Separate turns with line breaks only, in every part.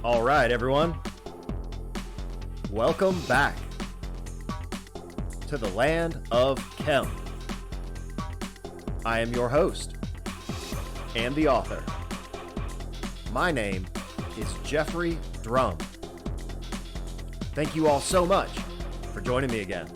All right, everyone. Welcome back to the land of Chem. I am your host and the author. My name is Jeffrey Drum. Thank you all so much for joining me again.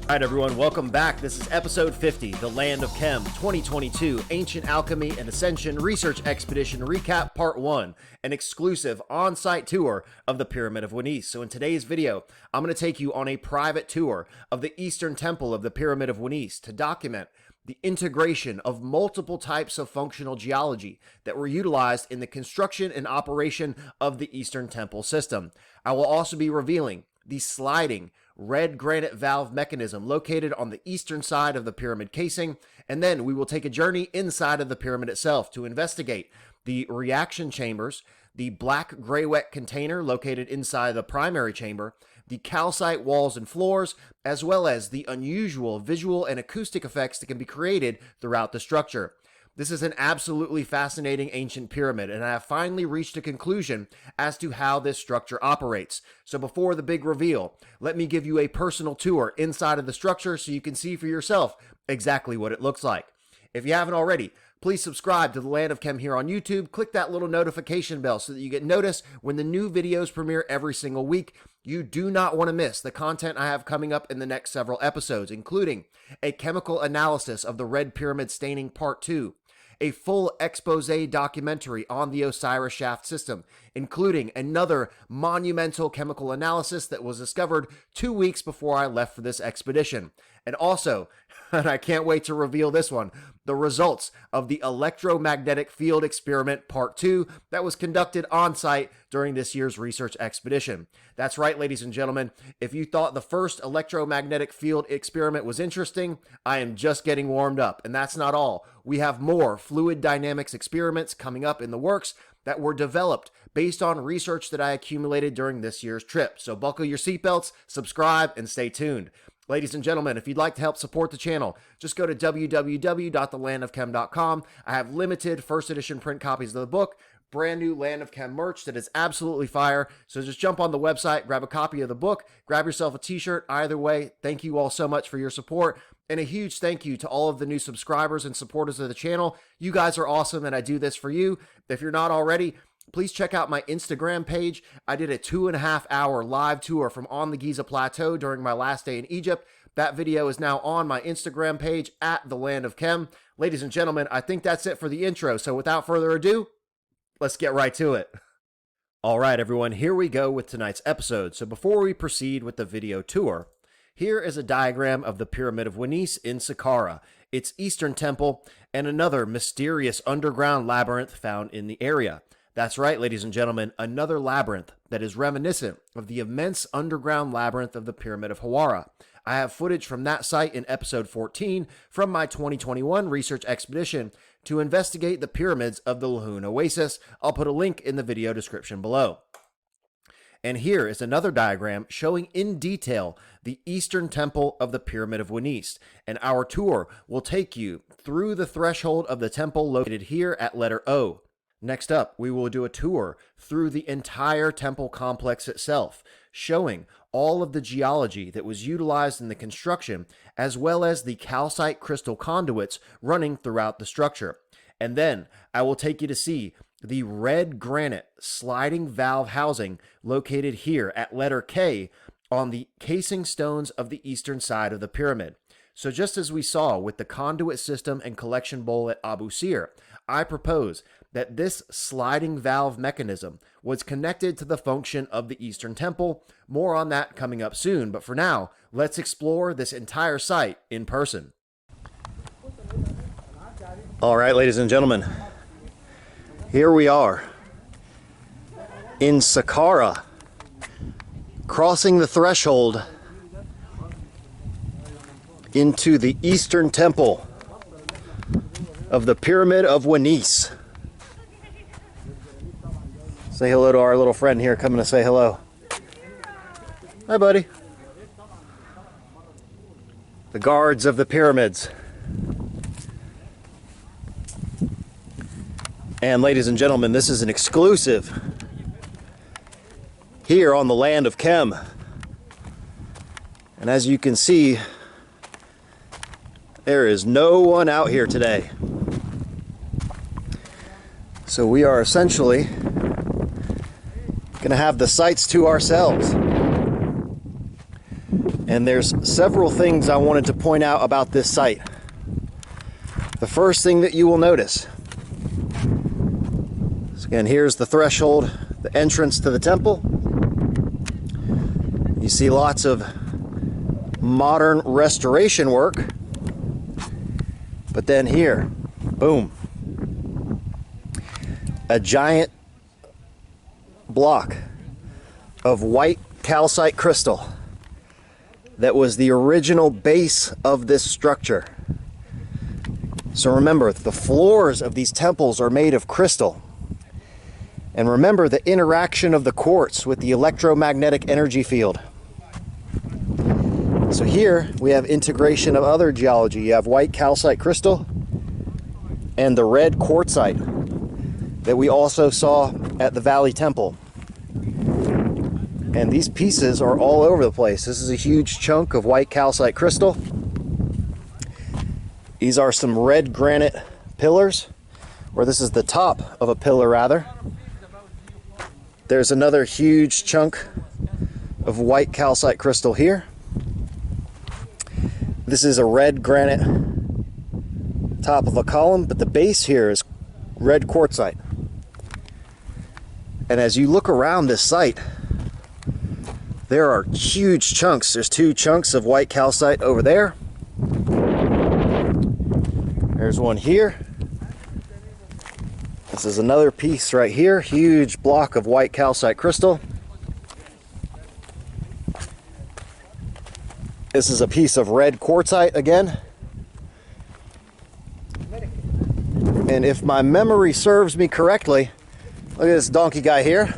All right, everyone, welcome back. This is episode 50, The Land of Chem 2022 Ancient Alchemy and Ascension Research Expedition Recap Part 1, an exclusive on-site tour of the Pyramid of Wanis. So in today's video, I'm going to take you on a private tour of the Eastern Temple of the Pyramid of Wanis to document the integration of multiple types of functional geology that were utilized in the construction and operation of the Eastern Temple system. I will also be revealing the sliding red granite valve mechanism located on the eastern side of the pyramid casing, and then we will take a journey inside of the pyramid itself to investigate the reaction chambers, the black gray wet container located inside the primary chamber, the calcite walls and floors, as well as the unusual visual and acoustic effects that can be created throughout the structure. This is an absolutely fascinating ancient pyramid, and I have finally reached a conclusion as to how this structure operates. So before the big reveal, let me give you a personal tour inside of the structure so you can see for yourself exactly what it looks like. If you haven't already, please subscribe to the Land of Chem here on YouTube. Click that little notification bell so that you get noticed when the new videos premiere every single week. You do not want to miss the content I have coming up in the next several episodes, including a chemical analysis of the Red Pyramid staining Part 2, a full expose documentary on the Osiris shaft system, including another monumental chemical analysis that was discovered 2 weeks before I left for this expedition. And also, and I can't wait to reveal this one, the results of the electromagnetic field experiment Part 2 that was conducted on site during this year's research expedition. That's right, ladies and gentlemen. If you thought the first electromagnetic field experiment was interesting, I am just getting warmed up. And that's not all. We have more fluid dynamics experiments coming up in the works that were developed based on research that I accumulated during this year's trip. So buckle your seatbelts, subscribe, and stay tuned. Ladies and gentlemen, if you'd like to help support the channel, just go to www.thelandofchem.com. I have limited first edition print copies of the book, brand new Land of Chem merch that is absolutely fire. So just jump on the website, grab a copy of the book, grab yourself a t-shirt. Either way, thank you all so much for your support. And a huge thank you to all of the new subscribers and supporters of the channel. You guys are awesome, and I do this for you. If you're not already, please check out my Instagram page. I did a 2.5-hour live tour from on the Giza Plateau during my last day in Egypt. That video is now on my Instagram page at The Land of Chem. Ladies and gentlemen, I think that's it for the intro. So without further ado, let's get right to it. All right, everyone, here we go with tonight's episode. So before we proceed with the video tour, here is a diagram of the Pyramid of Wanis in Saqqara, its eastern temple, and another mysterious underground labyrinth found in the area. That's right, ladies and gentlemen, another labyrinth that is reminiscent of the immense underground labyrinth of the Pyramid of Hawara. I have footage from that site in episode 14 from my 2021 research expedition to investigate the pyramids of the Lahun Oasis. I'll put a link in the video description below. And here is another diagram showing in detail the Eastern Temple of the Pyramid of Wanis. And our tour will take you through the threshold of the temple located here at letter O. Next up, we will do a tour through the entire temple complex itself, showing all of the geology that was utilized in the construction, as well as the calcite crystal conduits running throughout the structure. And then I will take you to see the red granite sliding valve housing located here at letter K on the casing stones of the eastern side of the pyramid. So just as we saw with the conduit system and collection bowl at Abu Sir, I propose that this sliding valve mechanism was connected to the function of the Eastern Temple. More on that coming up soon, but for now, let's explore this entire site in person. All right, ladies and gentlemen, here we are in Saqqara, crossing the threshold into the Eastern Temple of the Pyramid of Wanis. Say hello to our little friend here coming to say hello. Hi, buddy. The guards of the pyramids. And ladies and gentlemen, this is an exclusive here on the land of Kem. And as you can see, there is no one out here today. So we are essentially going to have the sites to ourselves. And there's several things I wanted to point out about this site. The first thing that you will notice, so again, here's the threshold, the entrance to the temple. You see lots of modern restoration work. But then here, boom, a giant block of white calcite crystal that was the original base of this structure. So remember, the floors of these temples are made of crystal. And remember the interaction of the quartz with the electromagnetic energy field. So here we have integration of other geology. You have white calcite crystal and the red quartzite that we also saw at the Valley Temple. And these pieces are all over the place. This is a huge chunk of white calcite crystal. These are some red granite pillars, or this is the top of a pillar rather. There's another huge chunk of white calcite crystal here. This is a red granite top of a column, but the base here is red quartzite. And as you look around this site, there are huge chunks. There's two chunks of white calcite over there. There's one here. This is another piece right here. Huge block of white calcite crystal. This is a piece of red quartzite again. And if my memory serves me correctly, look at this donkey guy here.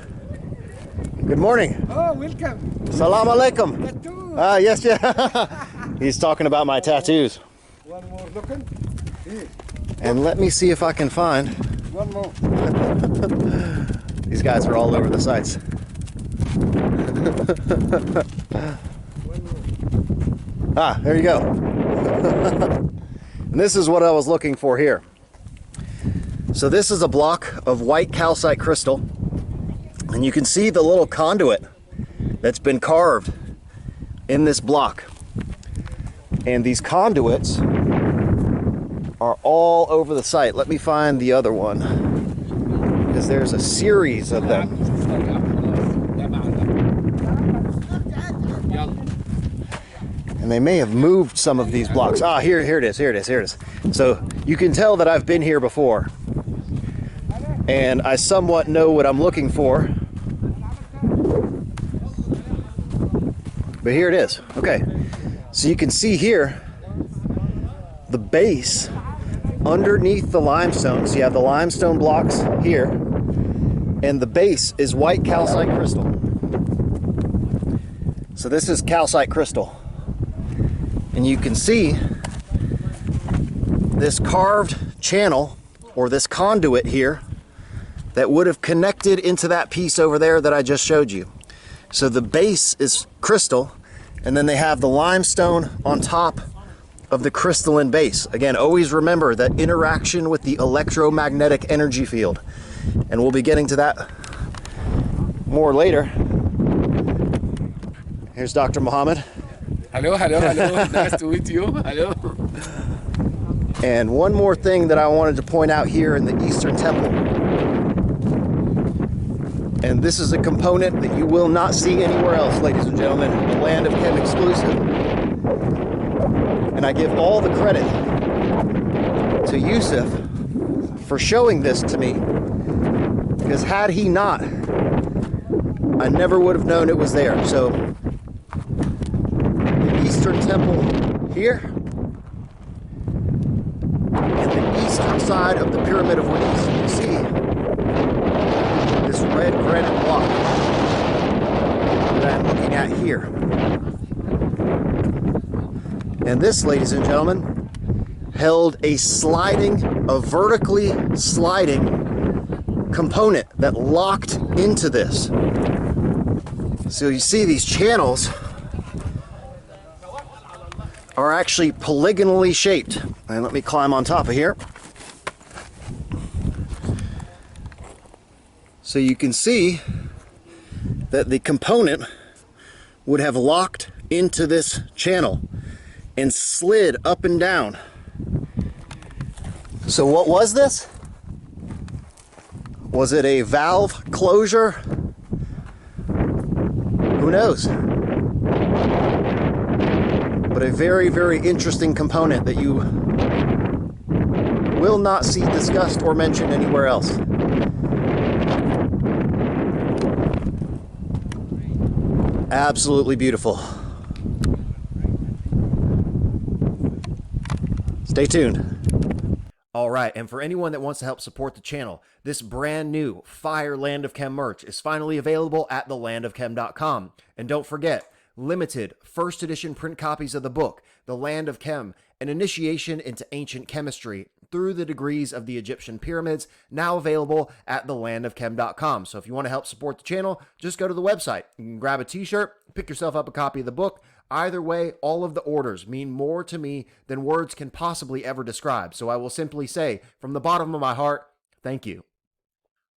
Good morning.
Oh, welcome.
Salam alaikum.
Tattoo.
Ah, yes, yeah. He's talking about my tattoos.
One more looking. Here.
And let me see if I can find.
One more.
These guys are all over the sites.
One more.
Ah, there you go. And this is what I was looking for here. So this is a block of white calcite crystal. And you can see the little conduit that's been carved in this block. And these conduits are all over the site. Let me find the other one, because there's a series of them. And they may have moved some of these blocks. Ah, here it is. So you can tell that I've been here before. And I somewhat know what I'm looking for. But here it is. Okay. So you can see here the base underneath the limestone. So you have the limestone blocks here, and the base is white calcite crystal. So this is calcite crystal. And you can see this carved channel, or this conduit here, that would have connected into that piece over there that I just showed you. So the base is crystal, and then they have the limestone on top of the crystalline base. Again, always remember that interaction with the electromagnetic energy field. And we'll be getting to that more later. Here's Dr. Muhammad.
Hello. Nice to meet you. Hello.
And one more thing that I wanted to point out here in the Eastern Temple. And this is a component that you will not see anywhere else, ladies and gentlemen. The Land of Kem exclusive. And I give all the credit to Yusuf for showing this to me. Because had he not, I never would have known it was there. So, the Eastern Temple here, and the eastern side of the Pyramid of Wings. You see this red granite block that I'm looking at here. And this, ladies and gentlemen, held a vertically sliding component that locked into this. So you see these channels are actually polygonally shaped. And let me climb on top of here. So you can see that the component would have locked into this channel and slid up and down. So what was this? Was it a valve closure? Who knows? But a very, very interesting component that you will not see discussed or mentioned anywhere else. Absolutely beautiful. Stay tuned. All right, and for anyone that wants to help support the channel, this brand new Fire Land of Chem merch is finally available at thelandofchem.com. And don't forget, limited first edition print copies of the book, The Land of Chem, an initiation into ancient chemistry through the degrees of the Egyptian pyramids, now available at thelandofchem.com. So if you want to help support the channel, just go to the website. You can grab a t-shirt, pick yourself up a copy of the book. Either way, all of the orders mean more to me than words can possibly ever describe. So I will simply say, from the bottom of my heart, thank you.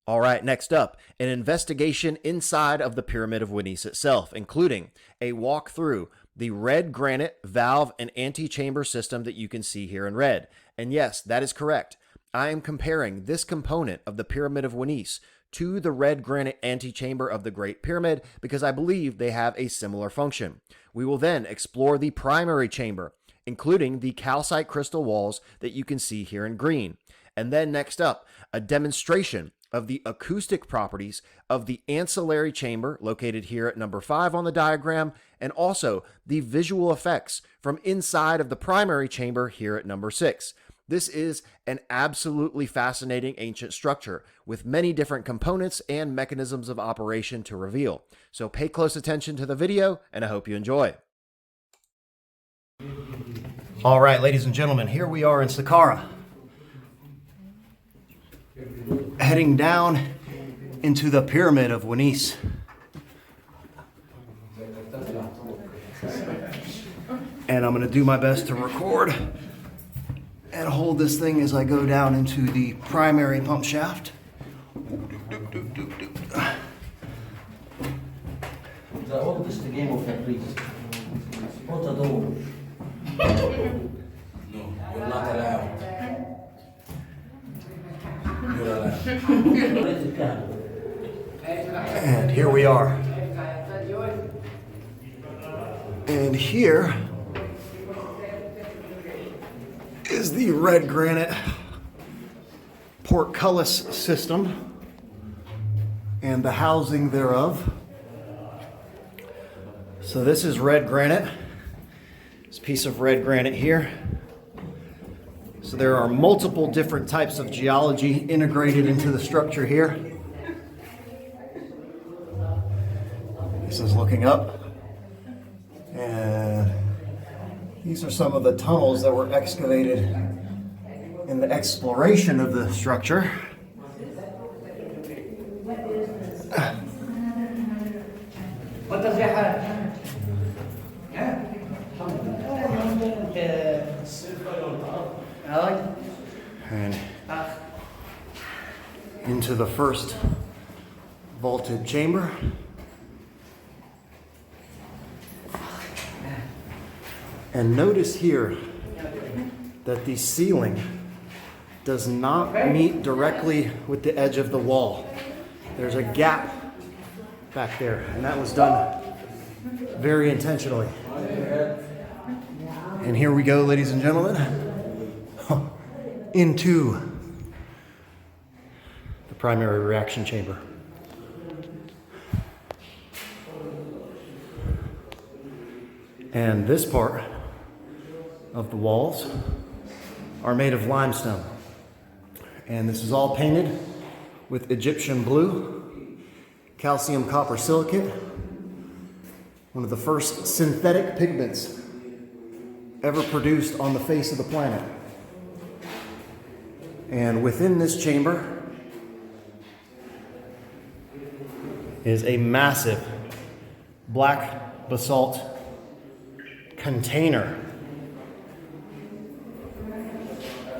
All right, next up, an investigation inside of the Pyramid of Winis itself, including a walk through the red granite valve and antechamber system that you can see here in red. And yes, that is correct. I am comparing this component of the Pyramid of Winis to the red granite antechamber of the Great Pyramid because I believe they have a similar function. We will then explore the primary chamber, including the calcite crystal walls that you can see here in green. And then next up, a demonstration of the acoustic properties of the ancillary chamber located here at number 5 on the diagram, and also the visual effects from inside of the primary chamber here at number 6. This is an absolutely fascinating ancient structure with many different components and mechanisms of operation to reveal. So pay close attention to the video, and I hope you enjoy. All right, ladies and gentlemen, here we are in Saqqara, heading down into the Pyramid of Winis. And I'm going to do my best to record and hold this thing as I go down into the primary pump shaft.
The oldest game of the priest. What a door. No, you're not allowed. You're allowed.
And here we are. And here is the red granite portcullis system and the housing thereof. So this is red granite. This piece of red granite here. So there are multiple different types of geology integrated into the structure here. This is looking up. And these are some of the tunnels that were excavated in the exploration of the structure. And into the first vaulted chamber. And notice here that the ceiling does not meet directly with the edge of the wall. There's a gap back there, and that was done very intentionally. And here we go, ladies and gentlemen, into the primary reaction chamber. And this part of the walls are made of limestone. And this is all painted with Egyptian blue, calcium copper silicate, one of the first synthetic pigments ever produced on the face of the planet. And within this chamber is a massive black basalt container.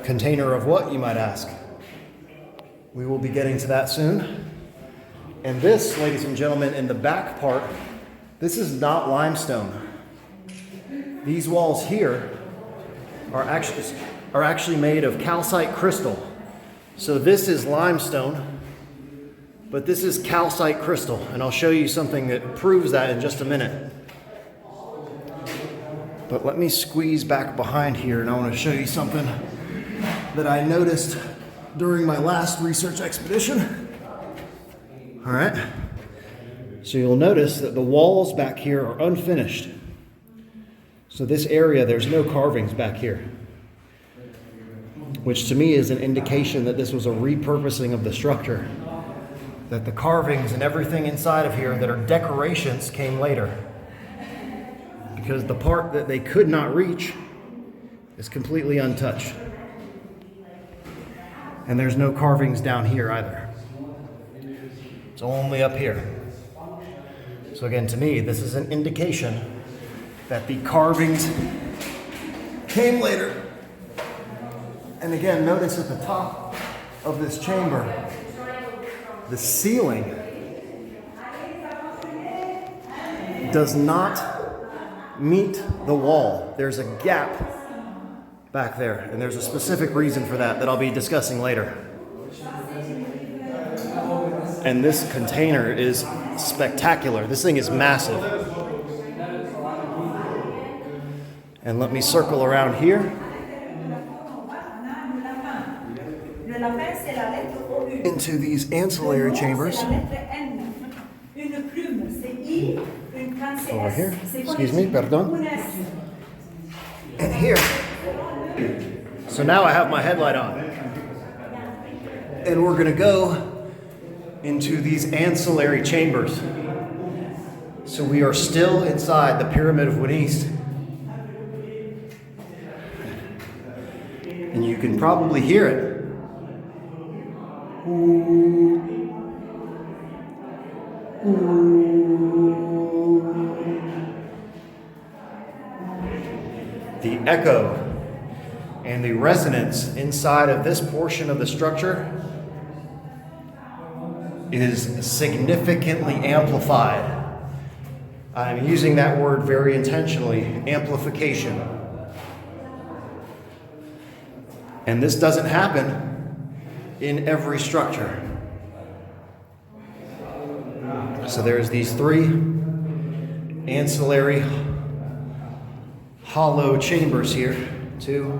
Container of what, you might ask? We will be getting to that soon. And this, ladies and gentlemen, in the back part, this is not limestone. These walls here are actually made of calcite crystal. So this is limestone, but this is calcite crystal. And I'll show you something that proves that in just a minute. But let me squeeze back behind here, and I want to show you something that I noticed during my last research expedition. All right. So you'll notice that the walls back here are unfinished. So this area, there's no carvings back here, which to me is an indication that this was a repurposing of the structure, that the carvings and everything inside of here that are decorations came later, because the part that they could not reach is completely untouched. And there's no carvings down here either. It's only up here. So again, to me, this is an indication that the carvings came later. And again, notice at the top of this chamber, the ceiling does not meet the wall. There's a gap back there, and there's a specific reason for that I'll be discussing later. And this container is spectacular. This thing is massive. And let me circle around here. Into these ancillary chambers. Over here. Excuse me, pardon. And here. So now I have my headlight on. And we're going to go into these ancillary chambers. So we are still inside the Pyramid of Wunis. And you can probably hear it. Ooh. The echo and the resonance inside of this portion of the structure is significantly amplified. I'm using that word very intentionally, amplification. And this doesn't happen in every structure. So there's these three ancillary hollow chambers here, 2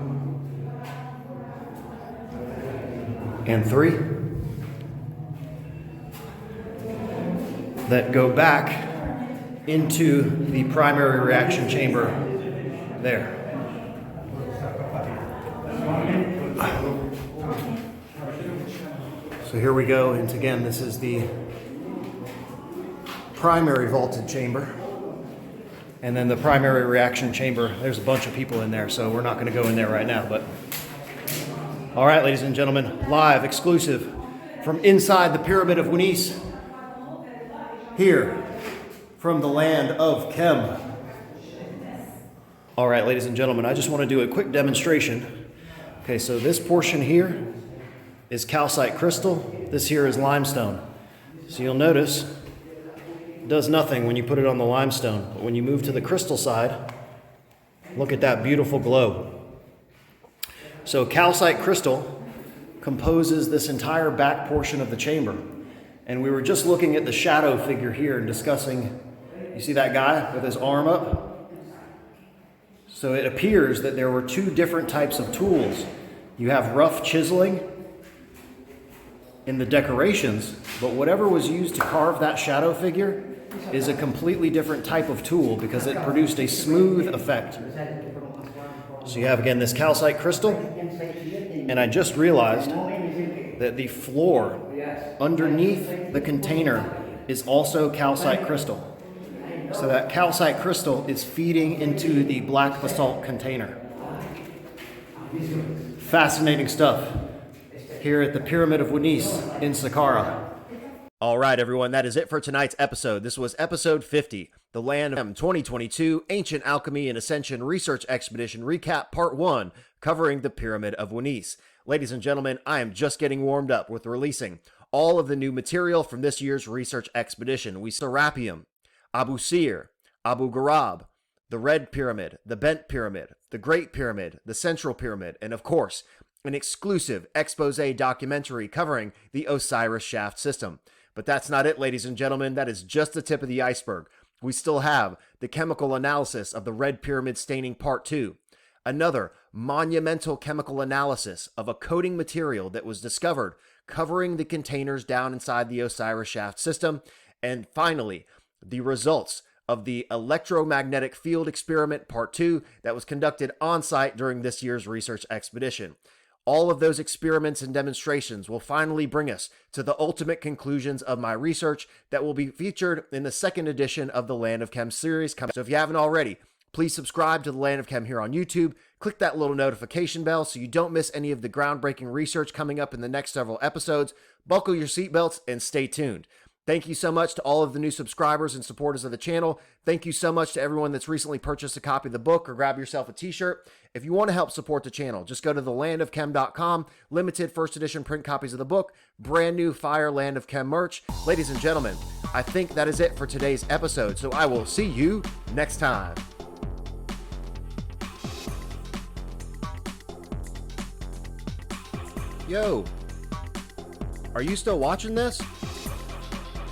and 3, that go back into the primary reaction chamber there. So here we go, and again, this is the primary vaulted chamber. And then the primary reaction chamber, there's a bunch of people in there, so we're not going to go in there right now. But all right, ladies and gentlemen, live, exclusive from inside the Pyramid of Wunis, here from the land of Kem. All right, ladies and gentlemen, I just want to do a quick demonstration. Okay, so this portion here is calcite crystal. This here is limestone. So you'll notice it does nothing when you put it on the limestone, but when you move to the crystal side, look at that beautiful glow. So calcite crystal composes this entire back portion of the chamber. And we were just looking at the shadow figure here and discussing, you see that guy with his arm up? So it appears that there were 2 different types of tools. You have rough chiseling in the decorations, but whatever was used to carve that shadow figure is a completely different type of tool because it produced a smooth effect. So you have, again, this calcite crystal, and I just realized that the floor underneath the container is also calcite crystal. So that calcite crystal is feeding into the black basalt container. Fascinating stuff here at the Pyramid of Wunis in Saqqara. All right, everyone, that is it for tonight's episode. This was episode 50, The Land of Chem 2022 Ancient Alchemy and Ascension Research Expedition Recap Part 1, covering the Pyramid of Wanis. Ladies and gentlemen, I am just getting warmed up with releasing all of the new material from this year's research expedition. We saw Serapeum, Abu Sir, Abu Ghurab, the Red Pyramid, the Bent Pyramid, the Great Pyramid, the Central Pyramid, and of course, an exclusive expose documentary covering the Osiris Shaft system. But that's not it, ladies and gentlemen. That is just the tip of the iceberg. We still have the chemical analysis of the Red Pyramid staining Part 2, another monumental chemical analysis of a coating material that was discovered covering the containers down inside the Osiris Shaft system, and finally, the results of the electromagnetic field experiment Part 2 that was conducted on site during this year's research expedition. All of those experiments and demonstrations will finally bring us to the ultimate conclusions of my research that will be featured in the second edition of the Land of Chem series. So if you haven't already, please subscribe to the Land of Chem here on YouTube. Click that little notification bell so you don't miss any of the groundbreaking research coming up in the next several episodes. Buckle your seatbelts and stay tuned. Thank you so much to all of the new subscribers and supporters of the channel. Thank you so much to everyone that's recently purchased a copy of the book or grab yourself a t-shirt. If you want to help support the channel, just go to thelandofchem.com, limited first edition print copies of the book, brand new Fire Land of Chem merch. Ladies and gentlemen, I think that is it for today's episode, so I will see you next time. Yo, are you still watching this?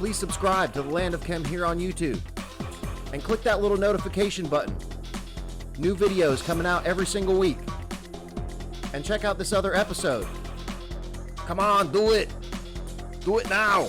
Please subscribe to the Land of Chem here on YouTube and click that little notification button. New videos coming out every single week. And check out this other episode. Come on, do it. Do it now.